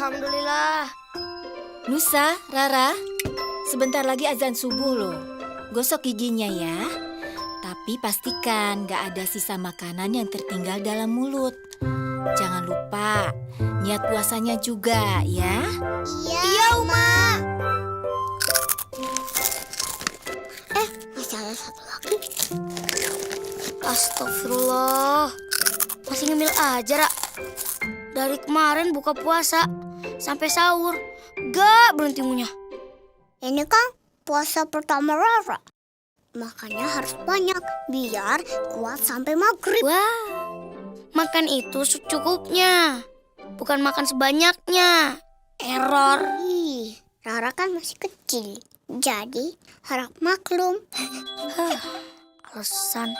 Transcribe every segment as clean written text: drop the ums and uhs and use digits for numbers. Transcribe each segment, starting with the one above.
Alhamdulillah. Nusa, Rara, sebentar lagi azan subuh loh. Gosok giginya ya. Tapi pastikan gak ada sisa makanan yang tertinggal dalam mulut. Jangan lupa, niat puasanya juga ya. Iya, Uma. Masih ada satu lagi. Astagfirullah. Masih ngemil aja, Ra. Dari kemarin buka puasa sampai sahur, gak berhenti ngunyah. Ini kan puasa pertama Rara. Makanya harus banyak biar kuat sampai maghrib. Wah, makan itu secukupnya, bukan makan sebanyaknya. Error. Rara kan masih kecil, jadi harap maklum. Alasan.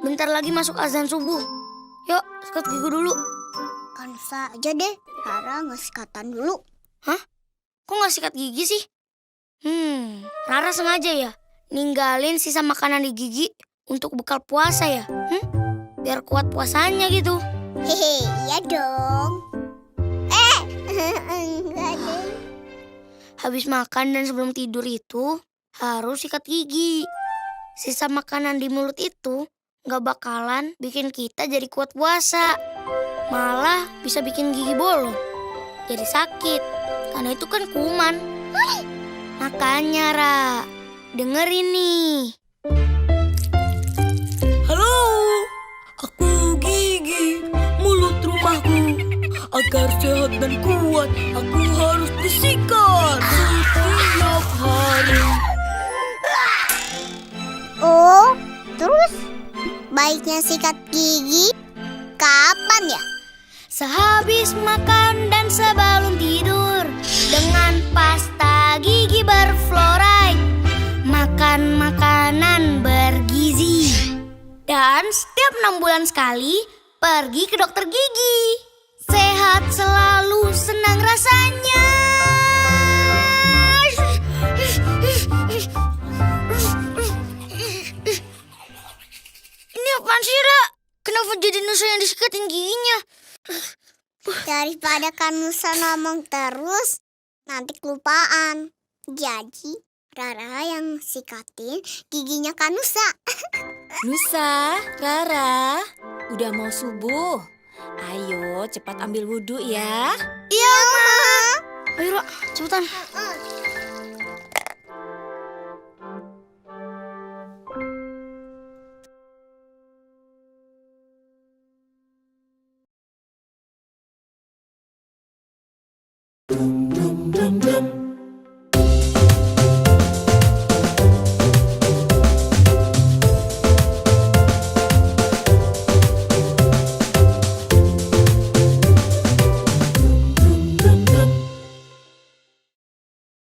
Bentar lagi masuk azan subuh. Yuk, sikat gigi dulu. Kan saja deh, Rara nggak sikatan dulu. Hah? Kok nggak sikat gigi sih? Rara sengaja ya ninggalin sisa makanan di gigi untuk bekal puasa ya? Biar kuat puasanya gitu. Hehe, iya dong. Enggak deh. Habis makan dan sebelum tidur itu harus sikat gigi. Sisa makanan di mulut itu nggak bakalan bikin kita jadi kuat puasa. Malah bisa bikin gigi bolong. Jadi sakit. Karena itu kan kuman. Makanya, Ra, dengerin nih. Halo, aku Gigi, mulut rumahku. Agar sehat dan kuat, aku harus disikat setiap hari. Oh, terus baiknya sikat gigi kapan ya? Sehabis makan dan sebelum tidur, dengan pasta gigi berfluoride. Makan makanan bergizi. Dan setiap 6 bulan sekali pergi ke dokter gigi. Sehat selalu, senang rasanya. Ini apaan sih, Ra? Kenapa jadi Nusa yang disikatin giginya? Daripada kan Nusa ngomong terus, nanti kelupaan. Jadi Rara yang sikatin giginya kan Nusa. Nusa, Rara, udah mau subuh. Ayo cepat ambil wudhu ya. Iya, Ma. Ayo, Ra, cepetan.